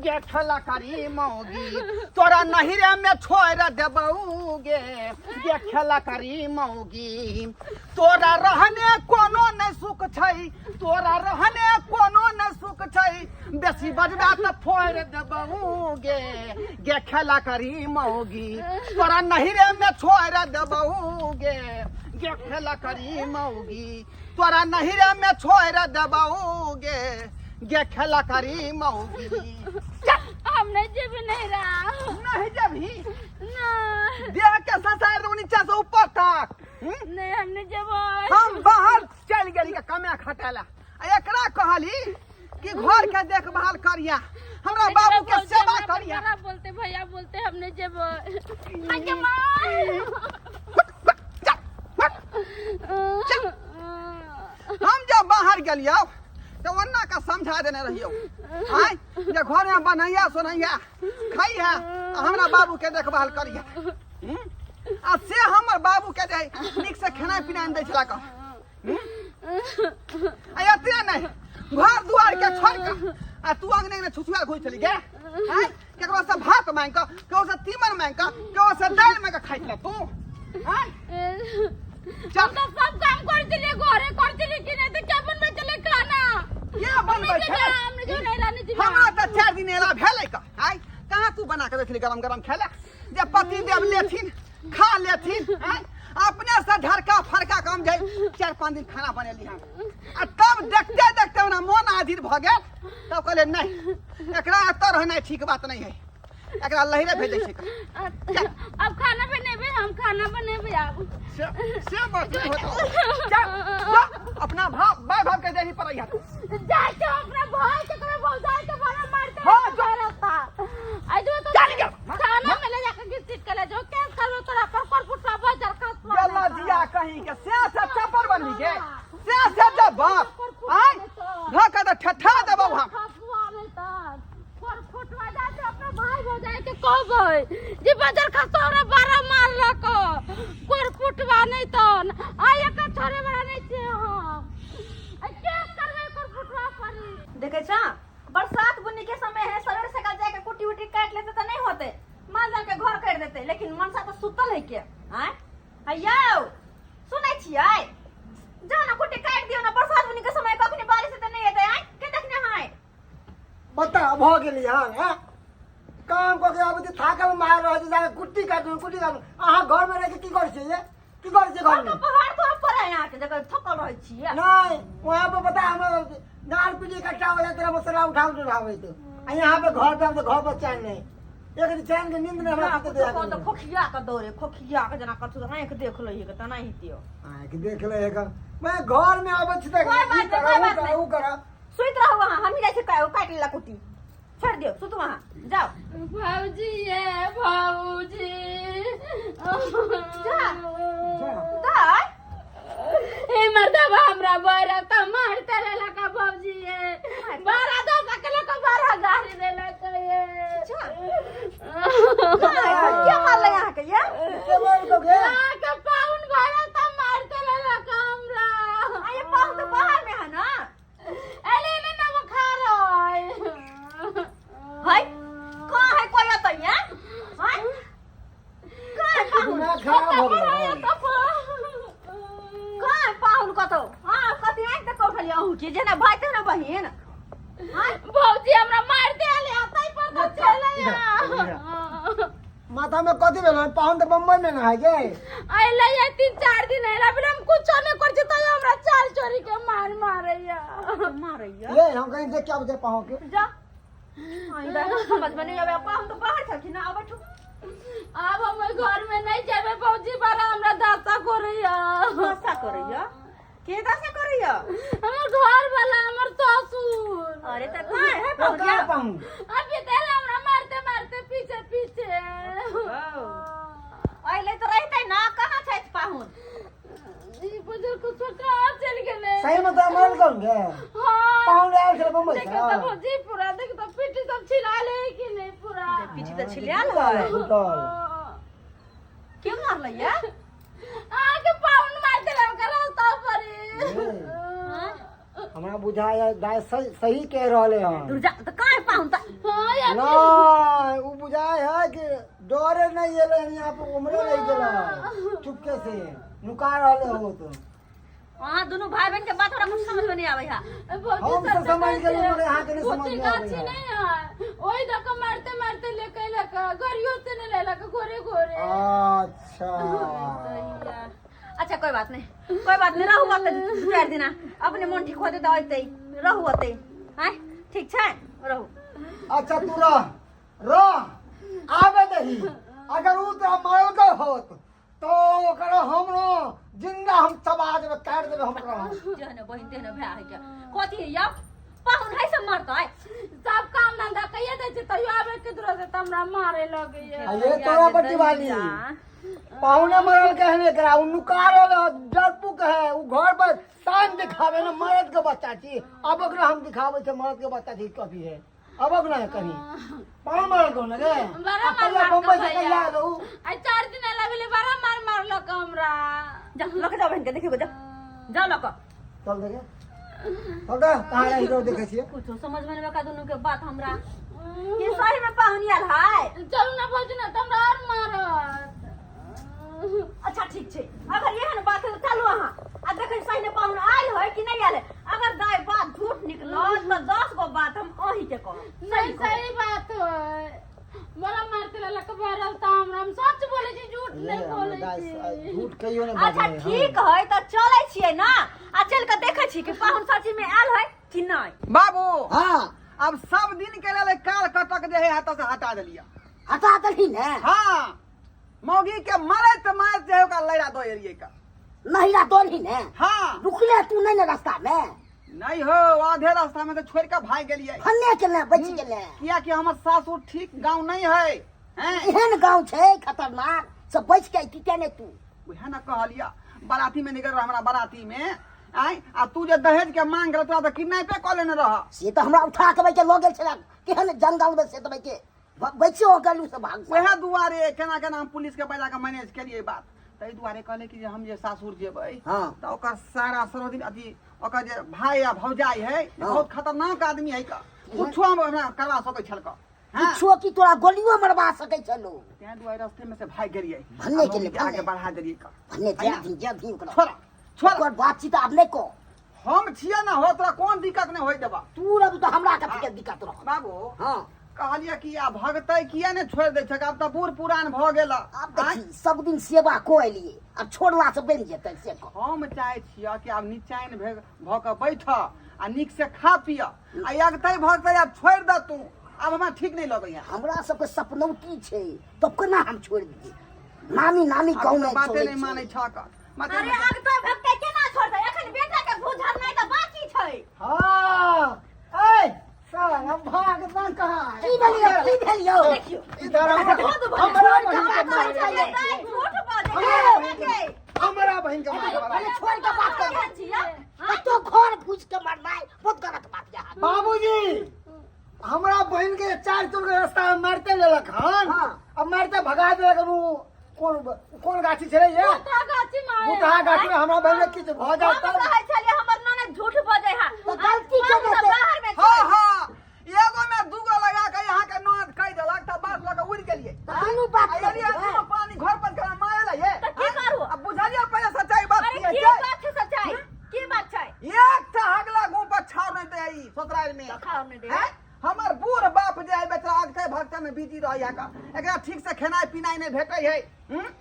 गे खेला करी मौगी तोरा नहिरे में छोड़ देबौगे गे खेला करी मौगी तोरा रहने कोनो न सुख छै तोरा रहने कोनो न सुख छै बेसी बजबा त फोड़ देबौगे गे खेला करी मौगी तोरा नहिरे में छोड़ देबौगे गे खेला करी मौगी तोरा नहिरे में छोड़ देबौगे गे खेला करी मौगी हम नहीं जेबे नहिरा नहीं जबही नहीं देह के ससार दो नीचे से ऊपर तक नहीं हम नहीं जेबे हम बाहर चल गेली के कमे खटेला एकरा कहली कि घर के देखभाल करिया हमरा बाबू के सेवा करिया बोलते भैया बोलते हम नहीं जेबे आगे मां हम जब बाहर गेलियो तो वन्ना का समझा देने रहियो आय जे घर में बनैया सोनैया खाइया हमरा बाबू के देखभाल करिया आ से हमर बाबू के जे निक से खाना पीना दै छला का आ एते नहीं घर दुआर के छोड़ के आ तू अंगने में छुछुआ घुस चली गे आय केकरो से भात मांग के केकरो से तीमन मांग के केकरो से दाल मांग के खाइ छला तू आय हम तो सब काम करतिले घरे करतिले कि नहीं तो क्या बनबे चले खाना ये बनबै छै हमने जो नहीं लाने जी हमरा त 4 दिन एला भेलै का आय कहां तू बना के देथली गरम गरम खेला जे पति देव लेथिन खा लेथिन आय अपने से ढरका फरका काम जाय 4-5 दिन खाना बनेली हम आ तब देखते देखते ना मन आधीर भ गेल तब कहले नहीं एकरा एत रहना ठीक बात नहीं है एकरा लहिरे भेजै छै अब खाना बनेबे हम खाना बनेबे अब से बात नहीं होता जा अपना भाव के देही पर आइया जाय तो अपना भाई के करे भौजाई के बारे मारते हां जा रहता आई जो तो चल गया खाना में ले जाके गिफ्ट कर ले जो क्या करो तोरा पर फुटवा बाजार खसवा गल्ला जिया कहीं के से चप्पल बनली के से जब बाप आय धक्का तो ठठा देबो हम खसवा नहीं त पर फुटवा जा तो अपना भाई भौजाई के कहबै जे बाजार खसवा 12 मार लको पर फुटवा नहीं त आय का छोरे बड़ा नहीं छे हम क्या करबे पर फुटवा पड़ी देखे छा बरसात बुनी के समय है सवेरे सकाल जाके कुटी उटी काट लेते तो नहीं होते माल जाल के घर कर देते लेकिन मनसा तो सुतल है के हैं अय्यो सुनै छियै जा ना कुटी काट दियो ना बरसात बुनी के समय कखनी बारिश से नहीं हेतै हैं के देखने हैं बता भ गेली हां काम को के अब त थाकल मार रह जा कुट्टी काटू अहाँ घर में रह के की कर छी ये की कर छी घर में तो पहाड़ तो ऊपर है यहाँ के जगह थकल रह छियै नहीं वहां पे बता हम दाल पीली कट्टा हो जाए तेरा मसाला उठावे तो यहाँ पे घर पे हम तो घर पर चैन नहीं एक दिन चैन के नींद में हमरा तो खोखिया के दौरे खोखिया के जना कछु आंख देख लइए के तना हितियो आंख देख ले का मैं घर में आबै छी त ऊ कर सुइत रहू वहां हम ही जाय छै काट ला कुटी छोड़ दियो सुत वहां जाओ भाऊजी ये भाऊजी जा दाई ए मर्दबा हमरा बरा त मारते रहला का भाऊजी ये बरा दो सकले को बरा गाड़ी देला के ये क्या मार ले यहां के ये के बोल तो गे के पाउन भरा त मारते रहला का हमरा ये पाउन तो बाहर में है ना एले ने ना खा रहा है कहां है कोई तो ये है कहां पाउन ना खराब हो गया कहां पाउन को तो हां कथि आंख तक उठल आहू के जेना भाई ते ना बहिन भाऊजी हमरा मार दे ले आताई पर तो चले या माथा में कथि भेल पाउन तो बम्बई में ना है के आइले ये 3-4 दिन आइला फिर हम कुछ नहीं कर छी तो हमरा चाल चोरी के मारैया ये हम कहीं देख के आब दे पाहो के जा आई बा समझ में नहीं आवे पाउन तो बाहर छ कि ना अब बैठो अब हम घर में नहीं जाबे भाऊजी बारा हमरा दासा करैया दासा करैया के दासा करैया हमर घर वाला हमर ससुर अरे त कहां है तो का पाऊं अभी देला हमरा मारते मारते पीछे आइले तो रहते ना कहां छै पाहुन ई बुजुर्ग को कहां चल गेले सही में तो मार करूंगे हां पाउन आयल छले बम्बई देख तो भाऊजी पूरा देख तो पीठी सब छिला ले कि नहीं पूरा पीछे तो छिलियाल है उतल क्यों मार लिया आके पाउन मार देला करा तो परी हमरा बुझाया दाय सही कह रहले हन दूर जा तो कहां पाहुन त हां आया ना वो बुझाए है कि डरे नहीं ये लेनी आप उम्र नहीं गेला चुपके से नुका रहले हो तो वहाँ दोनों भाई बहन के बात थोड़ा कुछ समझ में नहीं आवे है। हम तो समझ गए मगर यहाँ के नहीं समझ में आवे नहीं है ओही धक्का मारते मारते लेके लगा गरियो से नहीं ले लगा गोरे गोरे अच्छा अच्छा कोई बात नहीं रहू बात 4 दिन अपने मन ठीक होते तो आते रहू होते हैं ठीक छै रहू। अच्छा तू रह आवे दही अगर उ तो मारल के होत तो ओकरा हमरो जिंदा हम चबा देबे काट देबे हमरा जहन बहिन तेहन भै है क्या कथी या पाहुन है सब मरता है सब काम धंधा कहिए दे छै तइयो आवे के दूर से हमरा मारे लगे ये तोरा बट्टी वाली पाहुने मरल कहने करा उ नुकारल डरपुक है उ घर पर शान दिखावे ना मर्द के बच्चा छी अब ओकरा हम दिखावे छै मर्द के बच्चा छी कभी है अब ओकरा कहीं पाहुन मरल को ना गे बड़ा पहले बम्बई से कहिया रहू आई 4 दिन लगले बड़ा मार लग हमरा जा लक जाओ बहन के देखियो जा लक चल देखे चल दे कहां रही रो देखे छिए कुछ समझ में नहीं का दोनों के बात हमरा ये सही में पाहुन आयल है। चल ना भौजी ना हमरा और मारत अच्छा ठीक छै अगर एहन बात है तो चलू अहाँ आ देखे सही ने पाहुन आयल है कि नहीं आयल है अगर दाई बात झूठ निकलल तो 10 गो बात हम अही के कहब नहीं सही बात है बड़ा मारते ललक भरल त हमरा हम सच बोले छी झूठ नहीं बोले छी झूठ कहियो ने अच्छा ठीक है तो चले छिए ना आ चल के देखे छी कि पाहुन सच्ची में आयल है कि नहीं। बाबू हां अब सब दिन के लिए काल कटक दे हाथ से हटा दिलिया हटा दही ने हाँ मौगी के मारत जे का लड़ा दो एरिए का महिला तो नहीं ने हाँ रुकले तू नहीं ने रास्ता में नहीं हो आधे रास्ता में से छोड़ के भाग गेलिए फन्ने के ले बच गेले किया कि हमर सासुर ठीक गांव नहीं है हैं एहन गांव छै खतरनाक सब बच के टिके ने तू वह ना कहलिया बाराती में निकल रहा हमरा बाराती में आई आ तू जे दहेज के मांग रहा तो किडनैप कर लेने रहा से तो हमरा उठा के बैके लो गेल छला केहन जंगल में से तो बैके बच्चो गलू से भाग वह दुआरे केना केना हम पुलिस के बजा के मैनेज करिए बात तै दुआरे कहले कि जे हम जे सासुर जेबै हां तो ओकर सारा सरोदिन अथी ओकर जे भाई या भौजाई है बहुत खतरनाक आदमी है का कुछो हम हमरा करवा सकै छल का कुछो की तोरा गोलियो मरवा सकै छलो ते दुआरे रास्ते में से भाग गेलिए भन्ने के लिए आगे बढ़ा देलिए का भन्ने जे भी ओकरा छोड़ा छोड़ा ओकर बातचीत आब नहीं को हम छिया ना हो तोरा कोन दिक्कत नहीं होई देबा तू रब तो हमरा के दिक्कत रह बाबू हां कहलिए कि आ भगतै किया ने छोड़ दे छक अब त बूढ़ पुरान भ गेला अब देखी सब दिन सेवा को एलिए अब छोड़ला से बन जेतै से को हम चाहे छिया कि आब निचाइन भ के बैठ आ निक से खा पिया आ अगतै भगतै अब छोड़ द तू अब हमरा ठीक नहीं लगैया हमरा सब के सपनौती छै तो केना हम छोड़ दिए नामी कहू नहीं बाते नहीं मानै छक अरे आग तो भक्ते केना छोड़तै एखन बेटा के बुझल नहीं तो बाकी छै। हां ए साला भाग ना कहां की भेलियो देखियो इधर हमरा हमरा बहन के मारे अरे छोड़ के बात कर तो घर पूछ के मरना है बहुत गलत बात है बाबूजी हमरा बहन के 4 चोर के रास्ता में मारते लेलक हन अब मारते भगा देलक कौन गाछी छले ये मोटा गाछी मारे मोटा गाछी में हमरा बहन के किछ भ जात हम कहै छलिए हमर ननद झूठ बजै है तो गलती के देते बाहर में हां हां एगो में दूगो लगा के यहां के नोट कह देलक त बात लगा उड़ गेलिए तानू बात कर अरे पानी घर पर करा मारे ये तो की करू अब बुझलिए पहले सच्चाई बात अरे की की है बात छै सच्चाई की बात छै एक था अगला गो पर छाव नहीं दे आई ससुराल में खाओ नहीं दे हैं हमर बूढ़ बाप जे है बेचारा आगते भगते में बिजी रह या का एकरा ठीक से खेनाई पिनाई नहीं भेटै है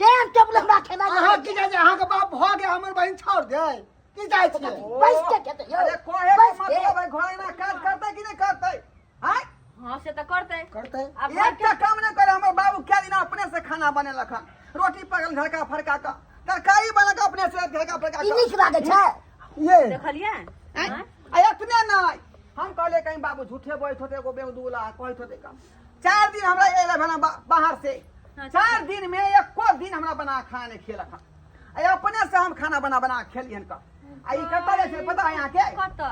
टाइम टेबल हमरा खेना अहाँ की जाय अहाँ के बाप भ गए हमर बहन छोड़ दे की जाय छियै बैस के खेते यो अरे कोहे के मतलब है घर ना काज करते कि नहीं करते हैं हां से तो करते अब एक का काम नहीं करे हमर बाबू क्या दिन अपने से खाना बने लखन रोटी पकल झड़का फड़का का तरकारी बना के अपने से झड़का फड़का ई नीक लागे छै ये देखलिए आ अपने नहीं हम कहले कहीं बाबू झूठे बैठ होते एगो बेगदुला कहत होते का 4 दिन हमरा एले भना बाहर से 4 दिन में एको दिन हमरा बना खाना नहीं खेलक आ अपने से हम खाना बना खेलियन का आ ई कत ले से पता है यहां के कत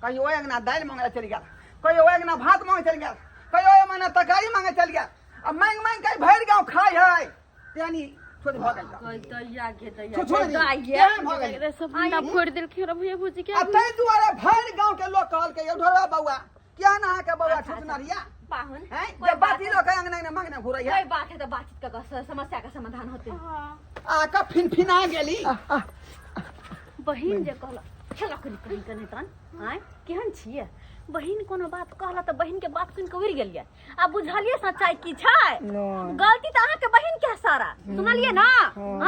कहीं ओए ना दाल मांगे चल गया कहीं ओए ना भात मांगे चल गया कहीं ओए ना तरकारी मांगे चल गया अब मांग के भर गांव खाई है यानी छोड़ भ गेल कोई दैया के छोड़ दैया दिया भ गेल रे सब ना फोड़ देल खेर भैया भौजी के आ तै दुआरे भर गांव के लोग कहल के ढोरा बउआ क्या ना के बउआ छोटना रिया पाहुन हैं कोई जब बात ही लोग अंगना में मांगने घुरई है कोई बात है तो बातचीत का समस्या का समाधान होते हाँ आका फिनफिना गेली बहिन जे कहला खेला कहीं कहीं तन आय केहन छिए बहिन कोनो बात कहला त बहिन के बात सुन के उड़ गेलिए आ बुझलिए सच्चाई की छै गलती त अहाँ के बहिन के सारा सुनलिए ना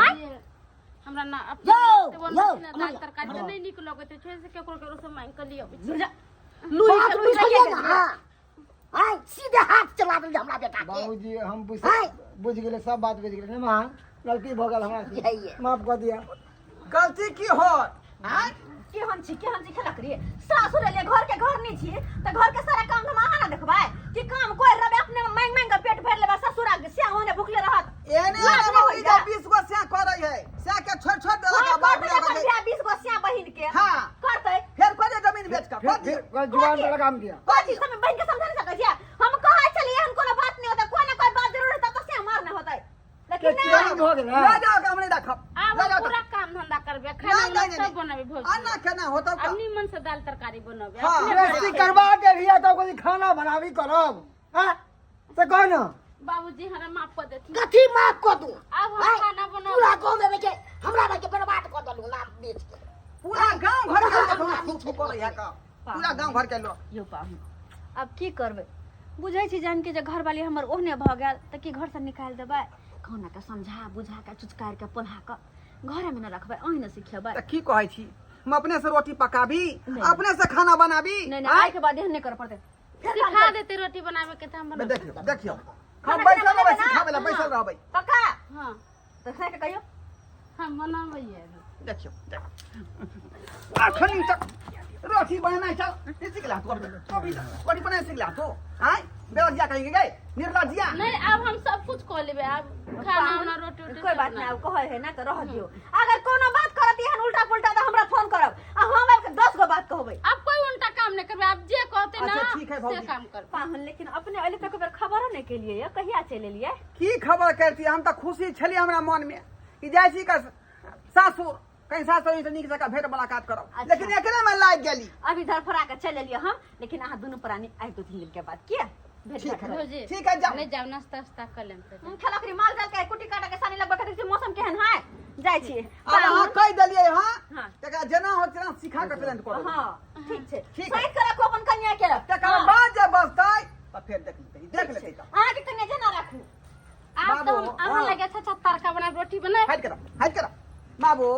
आय ये हमरा ना यो, दाल तरकारी तो नहीं निक लगत छै से केकरो केकरो से मांग के लियो बात बुझलिए ना हां सीधे हाथ चला दे हमरा बेटा के बाबूजी हम हैं? बुझ गेले सब बात बुझ गेले मेहमान गलती भ गेल हमरा से यही है। माफ कर दिया गलती की हो हैं केहन छी खेला करिए सासुर ले घर के घर नहीं छी त घर के सारा काम हम अहाँ ना देखबाय कि काम कोई रबे अपने मांग मांग के पेट भर लेबा ससुरा के से होने भूखले रहत एने लाज एने ना बाबूजी होइया। 20 गो से करई है से के छोड़ छोड़ देला का बाप बाप लगा दे 20 गो सिया बहिन के हाँ। करतै फिर को दे जमीन बेच का फिर जुबान पे लगाम दिया कोची समय बहन के समझा नहीं सकै छियै हम कहा चलिए हम कोनो बात नहीं होता कोई ना कोई बात जरूर होता तो से मारना होता लेकिन के नहीं हो गेला ले जाओ हमने देखब अब हम पूरा काम धंधा करबे खाना सब बनाबे भोज अन्ना केना होतो का अब निमन से दाल तरकारी बनाबे हाँ। अपने रेस्टी करवा के रिया तो कोई खाना बनावी करब हां से कौन बाबूजी हमरा माफ कर देथिन कथी माफ कर दू अब हम खाना बनाबे पूरा गांव में बेचे हमरा के बर्बाद कर दलू नाम बेच के पूरा गांव घर के लोग खूब खूब करे है का पूरा गांव घर के लोग यो पाहु अब की करबै बुझै छी जान के जे घर वाली हमर ओहने भ गेल त की घर से निकाल देबै कौना के समझा बुझा के चुचकार के पोल्हा के घर में न रखबै ओहिने सिखेबै त की कहै छी हम अपने से रोटी पकाबी नहीं। अपने से खाना बनाबी नहीं नहीं आइ के बाद एहन नहीं कर पड़ते सिखा देते रोटी बनाबे के त हम बना देखियो देखियो हम खाना बैठल बनाबे रहबै ना? सिखाबे ला बैठल रहबै पक्का हां तो से के कहियो हम बनाबे ये देखियो अखन तक रोटी बनाना चल सिखला तो अभी रोटी बनाना सिखला तो हां बेलजिया कहेंगे गए निर्लजिया नहीं अब हम सब कुछ कर लेबे अब खाना वाना रोटी उटी कोई सब बात नहीं बना अब कहै है ना तो रह दियो अगर कोनो बात करत एहन उल्टा पुल्टा तो हमरा फोन करब आ हम के 10 गो बात कहबै अब कोई उल्टा काम नहीं करबे अब जे कहते ना अच्छा, ठीक है, से भौजी। काम कर पाहुन लेकिन अपने अले तक बेर खबर नहीं के लिए कहिया चले लिए की खबर करती हम तो खुशी छली हमरा मन में कि जायसी का सासुर कहीं सासुर से नीक जगह भेंट मुलाकात करो अच्छा। लेकिन एकरे में लाग गेली अभी धरफरा के चले लिए हम लेकिन अहाँ दोनों प्राणी आई 2-3 दिन के बाद किया भेट ठीक घाट है। होई। भौजी ठीक है, जाओ। ले जाओ नाश्ता वास्ता कर लेम तो खलकरी माल जाल के कुटी काटा के सानी लगबा के मौसम केहन है जाय छी अब अहाँ कह देलिए हां हाँ। तका जेना हो तेना सिखा के ट्रेन करो हां ठीक छै ठीक है। साइड कर रखो अपन कन्या के तकर बाद जब बसतै त फिर देख लेतै त अहाँ के कन्या जना राखू आप तो बाबू, अहाँ हाँ। लगे अच्छा तड़का बना रोटी बना हट कर बाबू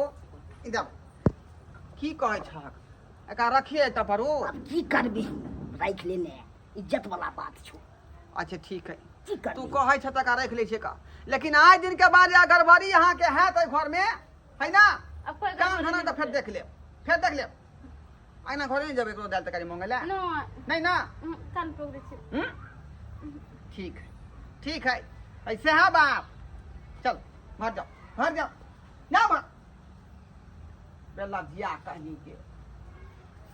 इधर की कहै छक एका रखिए त परो अब की करबी राख लेने इज्जत वाला बात छो अच्छा ठीक है की तू करबी कहै छ तका रख लै छै का लेकिन आज दिन के बाद या गड़बड़ी यहाँ के है तो घर में है ना अब कोई काम गड़बड़ी खाना तो फिर नहीं देख ले फिर देख ले आइना घर में जब दाल तरकारी मंगला नो नहीं ना कान पकड़े छी ठीक है ऐसे है बाप चल घर जाओ ना बा बेला जिया कहनी के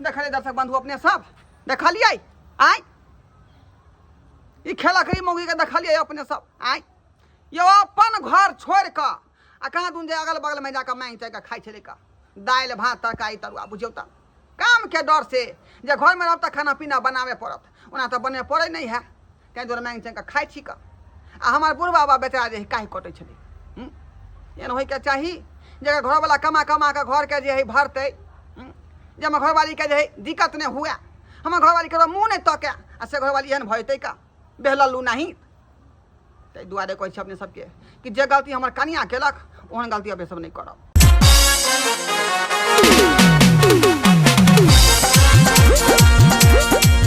देखले दर्शक बंधु अपने सब देखलिए आय ई खेला करी मौगी के देखलिए अपने सब आय यो अपन घर छोड़ के आ कहाँ दून जे अगल बगल में जाकर मांग चाह के खाई छले का दाल भात तरकारी तरुआ बुझियो त काम के डर से जे घर में रहब त खाना पीना बनावे पड़त ओना त बने पड़े नहीं है कहीं दूर मांग चाह के खाई छी का आ हमार बुढ़ बाबा बेचारा जे काहे कटे छले एन होय के चाही जे घर वाला कमा कमा के घर के जे है भरते जे हमर घरवाली के जे है दिक्कत नहीं हुआ हमर घरवाली के मुंह नहीं तके आ से घरवाली एहन भयते का बेहलू नहीं ताहि दुआरे कहै छै अपने सबके कि जे गलती हमर कनिया केलक ओहन गलती अब सब नहीं करब